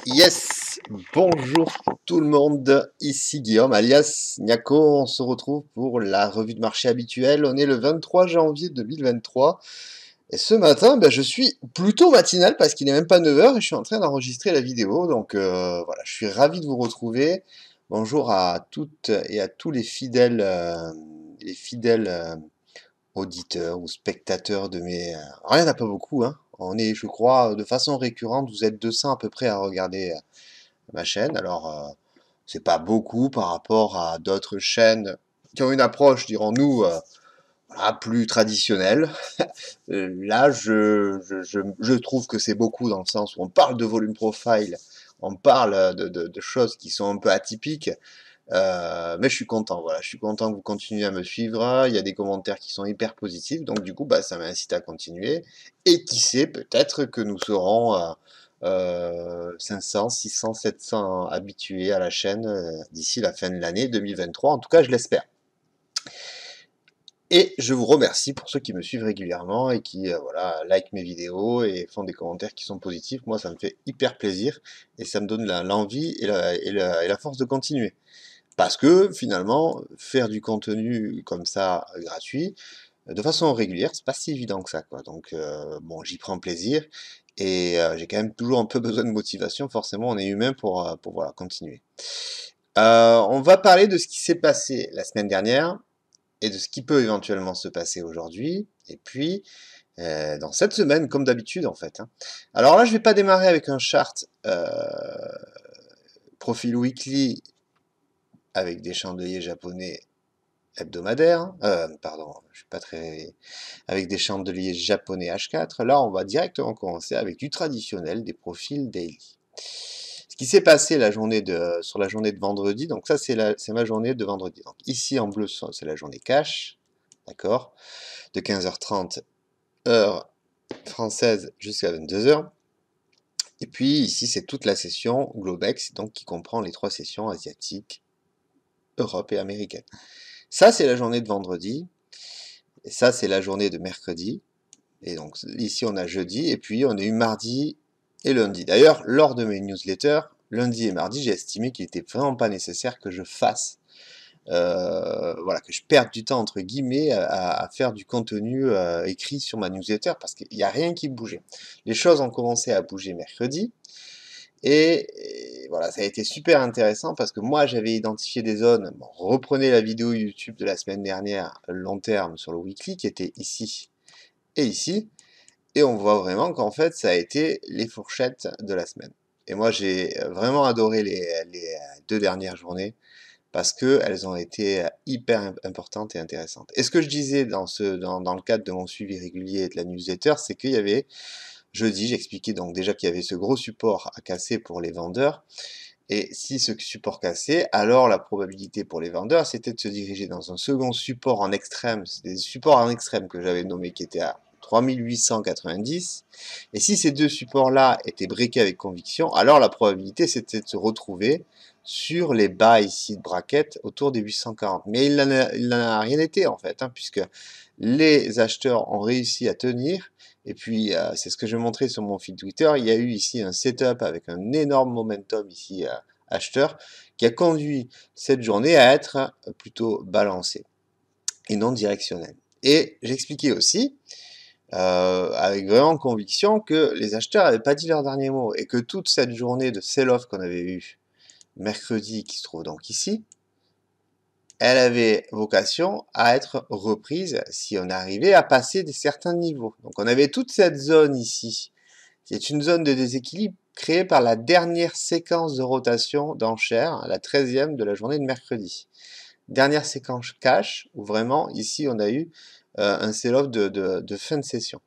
Yes, bonjour tout le monde, ici Guillaume alias Niako, on se retrouve pour la revue de marché habituelle, on est le 23 janvier 2023 et ce matin je suis plutôt matinal parce qu'il n'est même pas 9 heures et je suis en train d'enregistrer la vidéo donc voilà, je suis ravi de vous retrouver. Bonjour à toutes et à tous les fidèles auditeurs ou spectateurs de mes... Alors, il n'y en a pas beaucoup, hein. On est, je crois, de façon récurrente, vous êtes 200 à peu près à regarder ma chaîne. Alors, c'est pas beaucoup par rapport à d'autres chaînes qui ont une approche, dirons-nous, voilà, plus traditionnelle. Là, je trouve que c'est beaucoup dans le sens où on parle de volume profile, on parle de choses qui sont un peu atypiques. Mais je suis content, voilà, je suis content que vous continuez à me suivre. Il y a des commentaires qui sont hyper positifs, donc du coup, ça m'incite à continuer. Et qui sait, peut-être que nous serons 500, 600, 700 habitués à la chaîne d'ici la fin de l'année 2023. En tout cas, je l'espère. Et je vous remercie pour ceux qui me suivent régulièrement et qui voilà, like mes vidéos et font des commentaires qui sont positifs. Moi, ça me fait hyper plaisir et ça me donne l'envie et la force de continuer. Parce que finalement, faire du contenu comme ça, gratuit, de façon régulière, c'est pas si évident que ça, quoi. Donc, bon, j'y prends plaisir et j'ai quand même toujours un peu besoin de motivation. Forcément, on est humain pour voilà, continuer. On va parler de ce qui s'est passé la semaine dernière et de ce qui peut éventuellement se passer aujourd'hui. Et puis, dans cette semaine, comme d'habitude, en fait, hein. Alors là, je vais pas démarrer avec un chart profil weekly avec des chandeliers japonais hebdomadaires, pardon, je suis pas très... avec des chandeliers japonais H4, là on va directement commencer avec du traditionnel, des profils daily. Ce qui s'est passé sur la journée de vendredi, donc ça c'est ma journée de vendredi. Donc ici en bleu c'est la journée cash, d'accord, de 15h30 heure française jusqu'à 22h. Et puis ici c'est toute la session Globex, donc qui comprend les 3 sessions asiatiques, Europe et américaine. Ça, c'est la journée de vendredi. Et ça, c'est la journée de mercredi. Et donc, ici, on a jeudi. Et puis, on a eu mardi et lundi. D'ailleurs, lors de mes newsletters, lundi et mardi, j'ai estimé qu'il n'était vraiment pas nécessaire que je fasse, voilà, que je perde du temps, entre guillemets, à faire du contenu écrit sur ma newsletter parce qu'il n'y a rien qui bougeait. Les choses ont commencé à bouger mercredi. Et voilà, ça a été super intéressant parce que moi j'avais identifié des zones. Bon, reprenez la vidéo YouTube de la semaine dernière, long terme sur le weekly, qui était ici et ici. Et on voit vraiment qu'en fait ça a été les fourchettes de la semaine. Et moi j'ai vraiment adoré les 2 dernières journées parce qu'elles ont été hyper importantes et intéressantes. Et ce que je disais dans le cadre de mon suivi régulier de la newsletter, c'est qu'il y avait jeudi, j'expliquais donc déjà qu'il y avait ce gros support à casser pour les vendeurs. Et si ce support cassait, alors la probabilité pour les vendeurs, c'était de se diriger dans un second support en extrême. C'est des supports en extrême que j'avais nommé qui étaient à 3890. Et si ces deux supports-là étaient breakés avec conviction, alors la probabilité, c'était de se retrouver sur les bas ici de bracket autour des 840. Mais il n'en a rien été en fait, hein, puisque les acheteurs ont réussi à tenir. Et puis, c'est ce que je montrais sur mon fil Twitter. Il y a eu ici un setup avec un énorme momentum ici acheteur qui a conduit cette journée à être plutôt balancée et non directionnelle. Et j'expliquais aussi, avec vraiment conviction, que les acheteurs n'avaient pas dit leur dernier mot et que toute cette journée de sell-off qu'on avait eue mercredi, qui se trouve donc ici, elle avait vocation à être reprise si on arrivait à passer certains niveaux. Donc on avait toute cette zone ici, qui est une zone de déséquilibre créée par la dernière séquence de rotation d'enchères, la 13e de la journée de mercredi. Dernière séquence cash, où vraiment, ici, on a eu un sell-off de fin de session.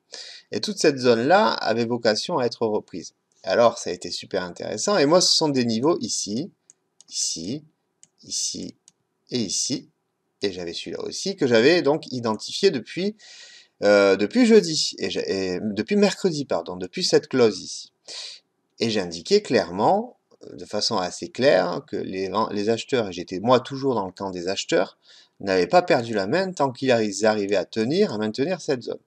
Et toute cette zone-là avait vocation à être reprise. Alors, ça a été super intéressant. Et moi, ce sont des niveaux ici, ici, ici et ici. Et j'avais celui-là aussi, que j'avais donc identifié depuis jeudi, depuis mercredi, pardon, depuis cette clause ici. Et j'ai indiqué clairement, de façon assez claire, que les acheteurs, et j'étais moi toujours dans le camp des acheteurs, n'avaient pas perdu la main tant qu'ils arrivaient à maintenir cette zone.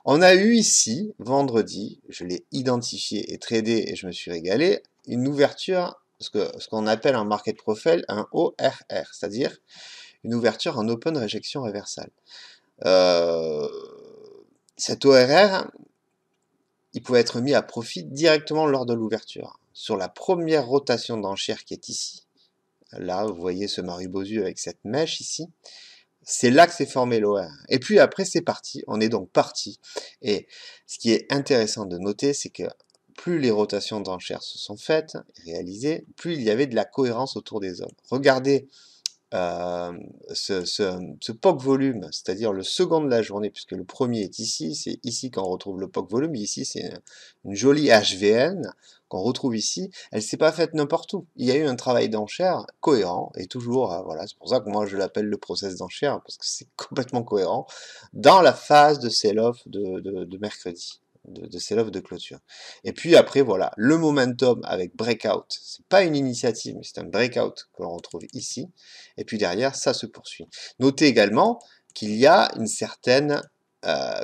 On a eu ici, vendredi, je l'ai identifié et tradé et je me suis régalé, une ouverture, ce qu'on appelle un market profile, un ORR, c'est-à-dire une ouverture en open rejection reversal. Euh, Cet ORR, il pouvait être mis à profit directement lors de l'ouverture. Sur la première rotation d'enchères qui est ici, là, vous voyez ce Marubozu avec cette mèche ici, c'est là que s'est formé l'OR. Et puis après, c'est parti. On est donc parti. Et ce qui est intéressant de noter, c'est que plus les rotations d'enchères se sont faites, réalisées, plus il y avait de la cohérence autour des zones. Regardez euh, ce POC volume, c'est-à-dire le second de la journée, puisque le premier est ici, c'est ici qu'on retrouve le POC volume, ici c'est une jolie HVN qu'on retrouve ici, elle s'est pas faite n'importe où, il y a eu un travail d'enchère cohérent, et toujours, voilà, c'est pour ça que moi je l'appelle le process d'enchère, parce que c'est complètement cohérent, dans la phase de sell-off de mercredi. De sell-off de clôture. Et puis après, voilà, le momentum avec breakout, c'est pas une initiative, mais c'est un breakout que l'on retrouve ici. Et puis derrière, ça se poursuit. Notez également qu'il y a une certaine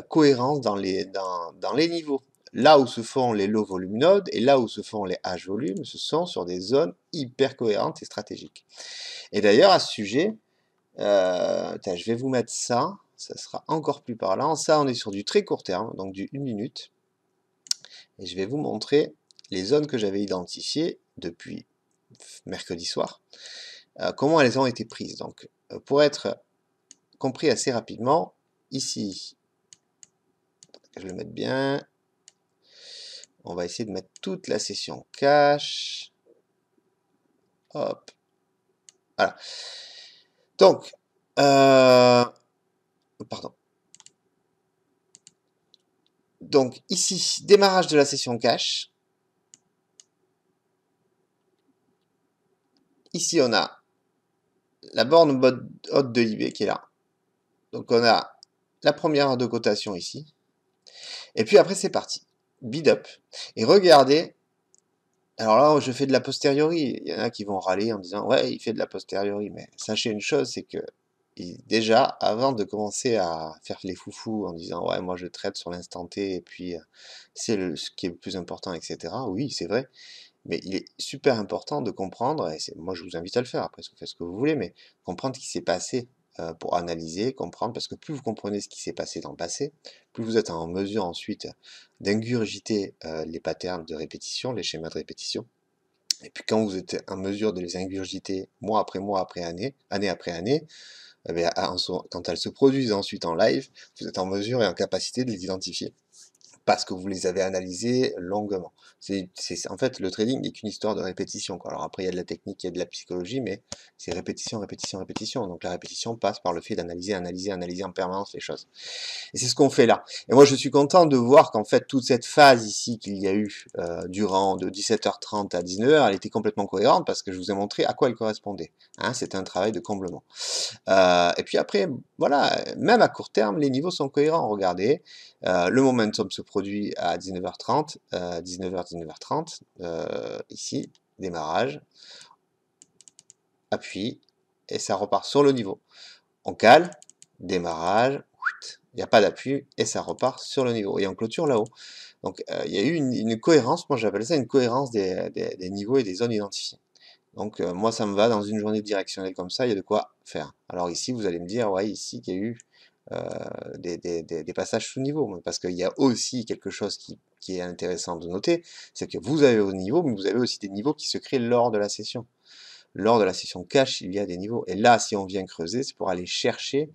cohérence dans les niveaux. Là où se font les low volume nodes et là où se font les H volume, ce sont sur des zones hyper cohérentes et stratégiques. Et d'ailleurs, à ce sujet, je vais vous mettre ça, ça sera encore plus parlant. Ça, on est sur du très court terme, donc du 1 minute. Et je vais vous montrer les zones que j'avais identifiées depuis mercredi soir. Comment elles ont été prises. Donc, pour être compris assez rapidement, ici, je vais le mettre bien, on va essayer de mettre toute la session cache, hop, voilà. Donc, pardon. Donc, ici, démarrage de la session cache. Ici, on a la borne haute de IB qui est là. Donc, on a la première heure de cotation ici. Et puis après, c'est parti. Bid up. Et regardez, alors là, je fais de la posteriori. Il y en a qui vont râler en disant, ouais, il fait de la posteriori. Mais sachez une chose, c'est que déjà, avant de commencer à faire les foufous en disant, ouais, moi je traite sur l'instant T et puis c'est ce qui est le plus important, etc. Oui, c'est vrai. Mais il est super important de comprendre, et moi je vous invite à le faire, après vous faites ce que vous voulez, mais comprendre ce qui s'est passé pour analyser, comprendre, parce que plus vous comprenez ce qui s'est passé dans le passé, plus vous êtes en mesure ensuite d'ingurgiter les patterns de répétition, les schémas de répétition. Et puis quand vous êtes en mesure de les ingurgiter mois après année, année après année, eh bien, quand elles se produisent ensuite en live, vous êtes en mesure et en capacité de les identifier parce que vous les avez analysés longuement. En fait, le trading n'est qu'une histoire de répétition, quoi. Alors après, il y a de la technique, il y a de la psychologie, mais c'est répétition, répétition, répétition. Donc la répétition passe par le fait d'analyser, analyser, analyser en permanence les choses. Et c'est ce qu'on fait là. Et moi, je suis content de voir qu'en fait, toute cette phase ici qu'il y a eu durant de 17h30 à 19h, elle était complètement cohérente parce que je vous ai montré à quoi elle correspondait. Hein, c'était un travail de comblement. Et puis après, voilà, même à court terme, les niveaux sont cohérents. Regardez, le momentum se produit à 19h30, 19h, 19h30, ici, démarrage, appui, et ça repart sur le niveau. On cale, démarrage, il n'y a pas d'appui, et ça repart sur le niveau. Et on clôture là-haut. Donc il y a eu une cohérence, moi j'appelle ça une cohérence des niveaux et des zones identifiées. Donc moi ça me va, dans une journée directionnelle comme ça, il y a de quoi faire. Alors ici vous allez me dire, ouais, ici qu'il y a eu des passages sous niveau, parce qu'il y a aussi quelque chose qui est intéressant de noter, c'est que vous avez vos niveaux, mais vous avez aussi des niveaux qui se créent lors de la session. Lors de la session cache, il y a des niveaux. Et là, si on vient creuser, c'est pour aller chercher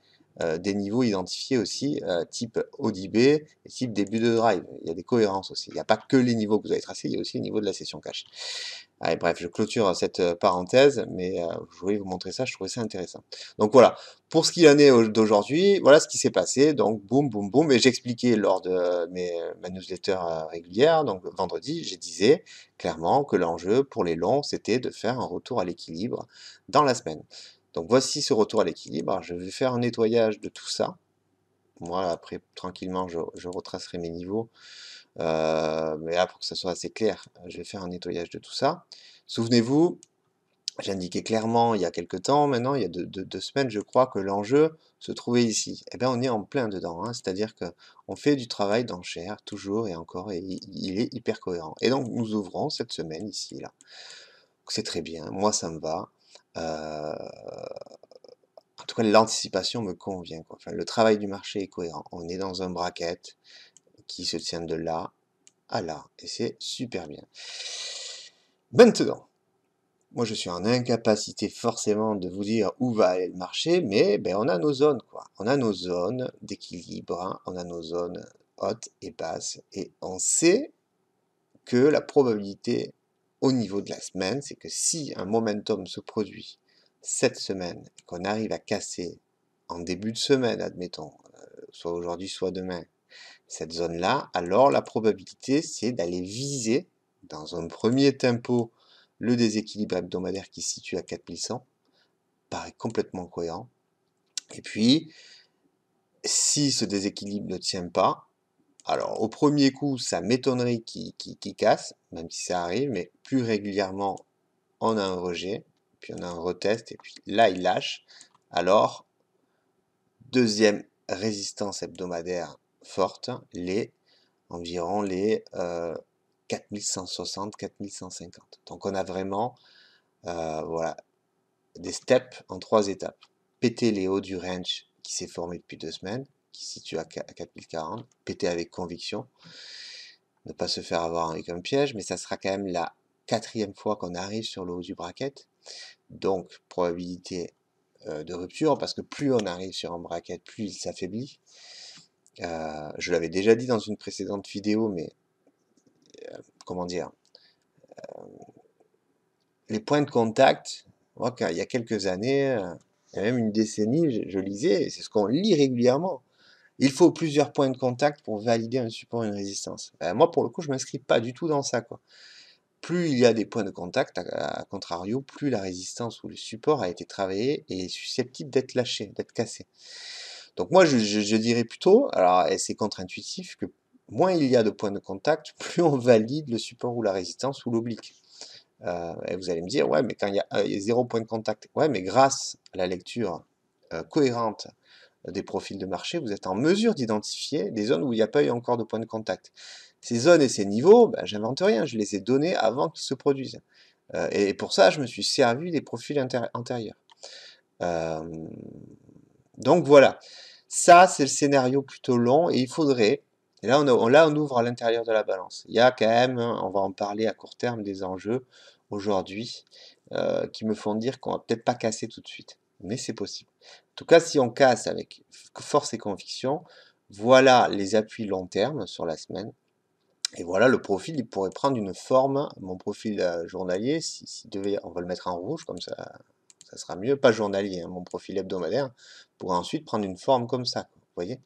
des niveaux identifiés aussi, type ODB et type début de drive. Il y a des cohérences aussi. Il n'y a pas que les niveaux que vous avez tracés, il y a aussi les niveaux de la session cache. Allez, bref, je clôture cette parenthèse, mais je voulais vous montrer ça, je trouvais ça intéressant. Donc voilà, pour ce qu'il en est d'aujourd'hui, voilà ce qui s'est passé, donc boum, boum, boum, et j'expliquais lors de ma newsletter régulière, donc vendredi, je disais clairement que l'enjeu pour les longs, c'était de faire un retour à l'équilibre dans la semaine. Donc voici ce retour à l'équilibre, je vais faire un nettoyage de tout ça. Moi, après, tranquillement, je retracerai mes niveaux. Mais là, pour que ça soit assez clair, je vais faire un nettoyage de tout ça. Souvenez-vous, J'indiquais clairement il y a quelque temps, maintenant, il y a 2 semaines, je crois, que l'enjeu se trouvait ici. Eh bien, on est en plein dedans, hein, c'est-à-dire que on fait du travail d'enchère, toujours et encore, et il est hyper cohérent. Et donc, nous ouvrons cette semaine ici, là. C'est très bien, moi ça me va. En tout cas, l'anticipation me convient, quoi. Enfin, le travail du marché est cohérent. On est dans un bracket qui se tient de là à là, et c'est super bien. Maintenant, moi, je suis en incapacité forcément de vous dire où va aller le marché, mais ben, on a nos zones, quoi. On a nos zones d'équilibre, hein. On a nos zones hautes et basses, et on sait que la probabilité au niveau de la semaine, c'est que si un momentum se produit cette semaine, et qu'on arrive à casser en début de semaine, admettons, soit aujourd'hui, soit demain, cette zone-là, alors la probabilité, c'est d'aller viser, dans un premier tempo, le déséquilibre hebdomadaire qui se situe à 4100, paraît complètement cohérent. Et puis, si ce déséquilibre ne tient pas, alors au premier coup, ça m'étonnerait qu'il casse, même si ça arrive, mais plus régulièrement, on a un rejet, puis on a un retest, et puis là, il lâche. Alors, deuxième résistance hebdomadaire forte, environ les 4160, 4150. Donc on a vraiment voilà, des steps en 3 étapes. Péter les hauts du range qui s'est formé depuis 2 semaines, qui se situe à 4040, péter avec conviction, ne pas se faire avoir avec un piège, mais ça sera quand même la 4e fois qu'on arrive sur le haut du bracket. Donc probabilité de rupture, parce que plus on arrive sur un bracket, plus il s'affaiblit. Je l'avais déjà dit dans une précédente vidéo, mais comment dire, les points de contact, moi, il y a quelques années, il y a même une décennie, je lisais, c'est ce qu'on lit régulièrement. Il faut plusieurs points de contact pour valider un support et une résistance. Ben, moi, pour le coup, je ne m'inscris pas du tout dans ça, quoi. Plus il y a des points de contact, à contrario, plus la résistance ou le support a été travaillé et est susceptible d'être lâché, d'être cassé. Donc moi, je dirais plutôt, alors c'est contre-intuitif, que moins il y a de points de contact, plus on valide le support ou la résistance ou l'oblique. Et vous allez me dire, ouais, mais quand il y a 0 point de contact, ouais, mais grâce à la lecture cohérente des profils de marché, vous êtes en mesure d'identifier des zones où il n'y a pas eu encore de point de contact. Ces zones et ces niveaux, ben, j'invente rien, je les ai donnés avant qu'ils se produisent. Et pour ça, je me suis servi des profils antérieurs. Euh, donc voilà, ça c'est le scénario plutôt long et il faudrait, et là on ouvre à l'intérieur de la balance. Il y a quand même, on va en parler à court terme, des enjeux aujourd'hui qui me font dire qu'on va peut-être pas casser tout de suite, mais c'est possible. En tout cas, si on casse avec force et conviction, voilà les appuis long terme sur la semaine. Et voilà, le profil, il pourrait prendre une forme, mon profil journalier, on va le mettre en rouge, comme ça sera mieux, pas journalier, hein, mon profil hebdomadaire, pourrait ensuite prendre une forme comme ça, vous voyez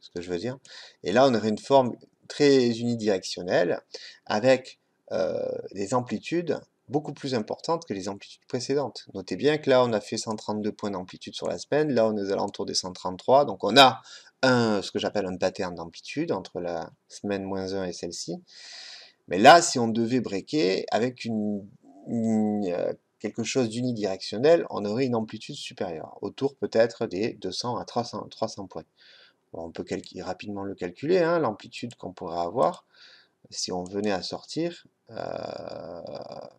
ce que je veux dire? Et là, on aurait une forme très unidirectionnelle, avec des amplitudes beaucoup plus importantes que les amplitudes précédentes. Notez bien que là, on a fait 132 points d'amplitude sur la semaine, là, on est aux alentours des 133, donc on a ce que j'appelle un pattern d'amplitude entre la semaine -1 et celle-ci. Mais là, si on devait breaker avec quelque chose d'unidirectionnel, on aurait une amplitude supérieure, autour peut-être des 200 à 300 points. Bon, on peut rapidement le calculer, hein, l'amplitude qu'on pourrait avoir si on venait à sortir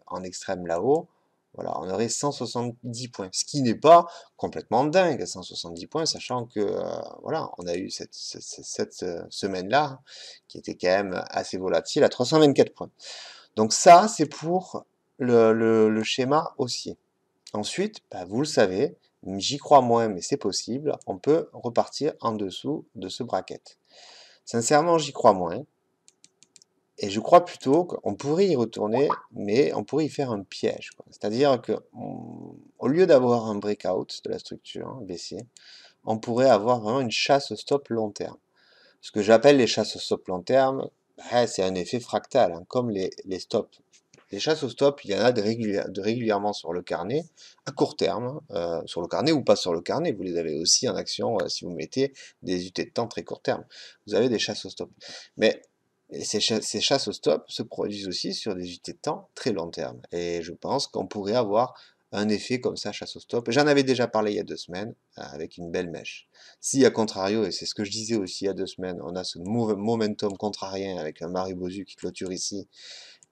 en extrême là-haut. Voilà, on aurait 170 points, ce qui n'est pas complètement dingue, 170 points, sachant que voilà, on a eu cette semaine-là qui était quand même assez volatile à 324 points. Donc ça, c'est pour le schéma haussier. Ensuite, bah, vous le savez, j'y crois moins, mais c'est possible, on peut repartir en dessous de ce bracket. Sincèrement, j'y crois moins. Et je crois plutôt qu'on pourrait y retourner, mais on pourrait y faire un piège. C'est-à-dire que, au lieu d'avoir un breakout de la structure baissier, on pourrait avoir vraiment une chasse au stop long terme. Ce que j'appelle les chasses au stop long terme, bah, c'est un effet fractal, hein, comme les stops. Les chasses au stop, il y en a régulièrement sur le carnet, à court terme, sur le carnet ou pas sur le carnet. Vous les avez aussi en action si vous mettez des unités de temps très court terme. Vous avez des chasses au stop. Mais ces chasses au stop se produisent aussi sur des unités de temps très long terme. Et je pense qu'on pourrait avoir un effet comme ça, chasse au stop. J'en avais déjà parlé il y a 2 semaines, avec une belle mèche. Si, à contrario, et c'est ce que je disais aussi il y a 2 semaines, on a ce momentum contrarien avec un Maribozu qui clôture ici,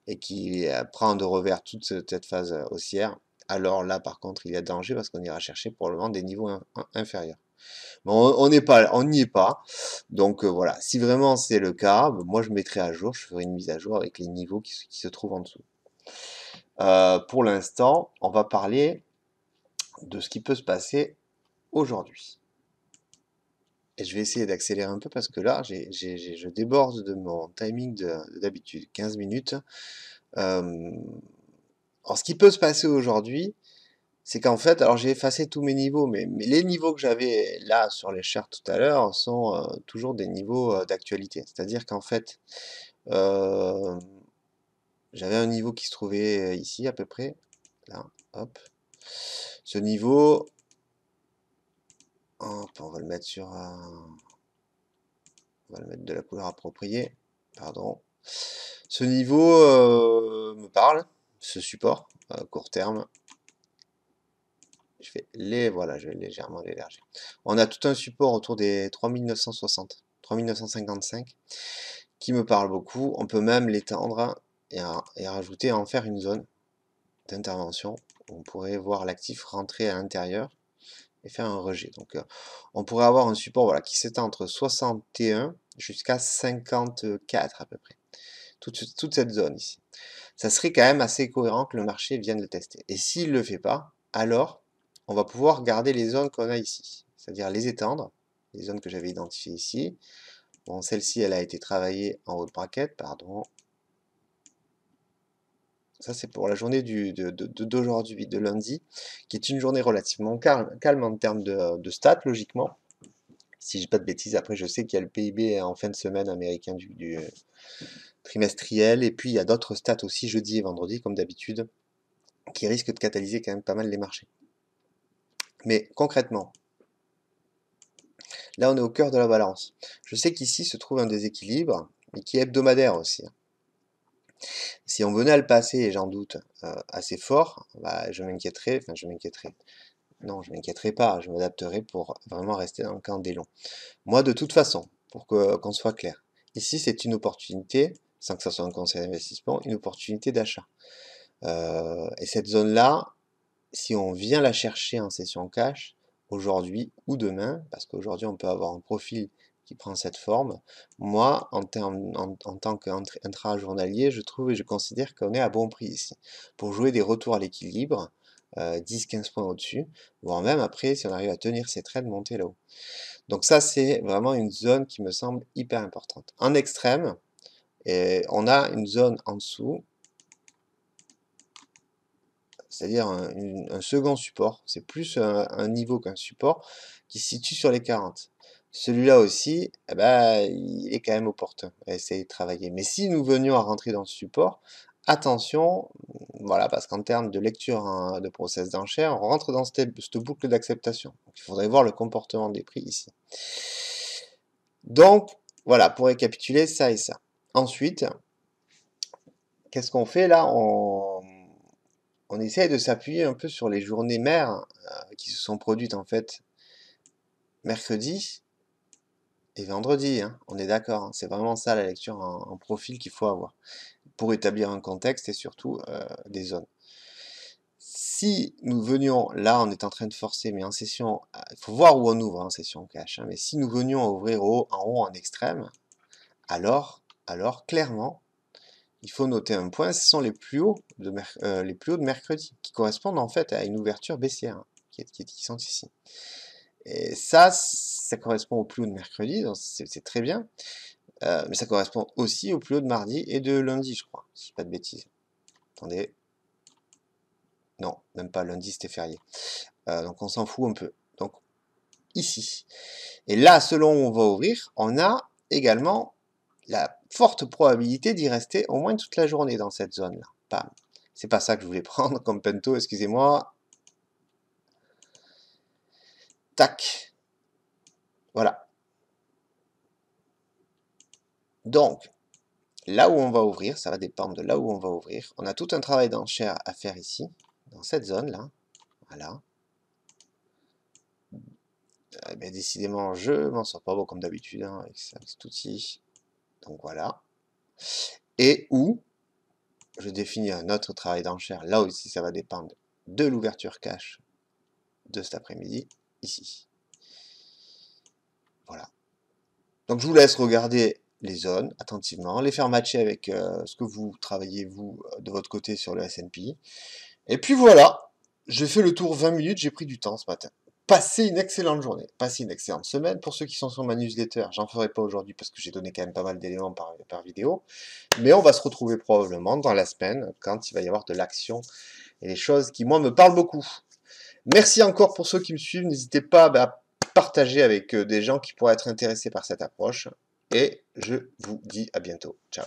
et qui prend de revers toute cette phase haussière, alors là, par contre, il y a danger parce qu'on ira chercher probablement des niveaux inférieurs. Mais on n'y est pas. Donc voilà, si vraiment c'est le cas, moi je mettrai à jour, je ferai une mise à jour avec les niveaux qui se trouvent en dessous. Pour l'instant, on va parler de ce qui peut se passer aujourd'hui. Et je vais essayer d'accélérer un peu parce que là, je déborde de mon timing d'habitude, 15 minutes. Alors, ce qui peut se passer aujourd'hui, c'est qu'en fait, alors j'ai effacé tous mes niveaux, mais les niveaux que j'avais là sur les charts tout à l'heure sont toujours des niveaux d'actualité. C'est-à-dire qu'en fait, euh, j'avais un niveau qui se trouvait ici à peu près, là, hop. Ce niveau, hop, on va le mettre sur un... On va le mettre de la couleur appropriée, pardon. Ce niveau me parle, ce support, court terme. Voilà, je vais légèrement l'élargir. On a tout un support autour des 3960, 3955 qui me parle beaucoup. On peut même l'étendre et rajouter, en faire une zone d'intervention. On pourrait voir l'actif rentrer à l'intérieur et faire un rejet. Donc on pourrait avoir un support voilà, qui s'étend entre 61 jusqu'à 54 à peu près. Toute cette zone ici. Ça serait quand même assez cohérent que le marché vienne le tester. Et s'il ne le fait pas, alors on va pouvoir garder les zones qu'on a ici, c'est-à-dire les étendre, les zones que j'avais identifiées ici. Bon, celle-ci, elle a été travaillée en haut de bracket, pardon. Ça, c'est pour la journée d'aujourd'hui, de lundi, qui est une journée relativement calme en termes de stats, logiquement. Si je dis pas de bêtises, après, je sais qu'il y a le PIB en fin de semaine américain du trimestriel, et puis il y a d'autres stats aussi jeudi et vendredi, comme d'habitude, qui risquent de catalyser quand même pas mal les marchés. Mais concrètement, là on est au cœur de la balance. Je sais qu'ici se trouve un déséquilibre, mais qui est hebdomadaire aussi. Si on venait à le passer, et j'en doute, assez fort, bah, je m'inquiéterais, non, je m'inquiéterais pas, je m'adapterai pour vraiment rester dans le camp des longs. Moi, de toute façon, pour qu'on soit clair, ici c'est une opportunité, sans que ça soit un conseil d'investissement, une opportunité d'achat. Et cette zone-là, si on vient la chercher en session cash, aujourd'hui ou demain, parce qu'aujourd'hui on peut avoir un profil qui prend cette forme, moi, en tant qu'intra-journalier, je trouve et je considère qu'on est à bon prix ici, pour jouer des retours à l'équilibre, 10-15 points au-dessus, voire même après, si on arrive à tenir ces trades, monter là-haut. Donc ça, c'est vraiment une zone qui me semble hyper importante. En extrême, et on a une zone en dessous, c'est-à-dire un second support, c'est plus un niveau qu'un support, qui se situe sur les 40. Celui-là aussi, eh ben, il est quand même opportun à essayer de travailler. Mais si nous venions à rentrer dans ce support, attention, voilà, parce qu'en termes de lecture de process d'enchère, on rentre dans cette boucle d'acceptation. Donc, il faudrait voir le comportement des prix ici. Donc, voilà, pour récapituler, ça et ça. Ensuite, qu'est-ce qu'on fait là? On essaye de s'appuyer un peu sur les journées mères qui se sont produites en fait mercredi et vendredi, hein. On est d'accord, hein. C'est vraiment ça la lecture en profil qu'il faut avoir pour établir un contexte et surtout des zones. Si nous venions, là on est en train de forcer, mais en session, il faut voir où on ouvre en session cash, hein, mais si nous venions à ouvrir en haut en extrême, alors clairement, il faut noter un point, ce sont les plus hauts de mercredi, qui correspondent en fait à une ouverture baissière, hein, qui sont ici. Et ça correspond au plus haut de mercredi, donc c'est très bien, mais ça correspond aussi au plus haut de mardi et de lundi, je crois, si je dis pas de bêtises. Attendez. Non, même pas, lundi c'était férié. Donc on s'en fout un peu. Donc ici. Et là, selon où on va ouvrir, on a également la forte probabilité d'y rester au moins toute la journée dans cette zone-là. Bam. C'est pas ça que je voulais prendre comme pento, excusez-moi. Tac. Voilà. Donc, là où on va ouvrir, ça va dépendre de là où on va ouvrir. On a tout un travail d'enchère à faire ici, dans cette zone-là. Voilà. Ben, décidément, je m'en sors pas bon comme d'habitude hein, avec cet outil. Donc voilà. Et où je définis un autre travail d'enchère. Là aussi, ça va dépendre de l'ouverture cache de cet après-midi, ici. Voilà. Donc je vous laisse regarder les zones attentivement, les faire matcher avec ce que vous travaillez vous de votre côté sur le S&P. Et puis voilà, j'ai fait le tour 20 minutes, j'ai pris du temps ce matin. Passez une excellente journée, passez une excellente semaine. Pour ceux qui sont sur ma newsletter, j'en ferai pas aujourd'hui parce que j'ai donné quand même pas mal d'éléments par vidéo. Mais on va se retrouver probablement dans la semaine quand il va y avoir de l'action et des choses qui, moi, me parlent beaucoup. Merci encore pour ceux qui me suivent. N'hésitez pas à partager avec des gens qui pourraient être intéressés par cette approche. Et je vous dis à bientôt. Ciao.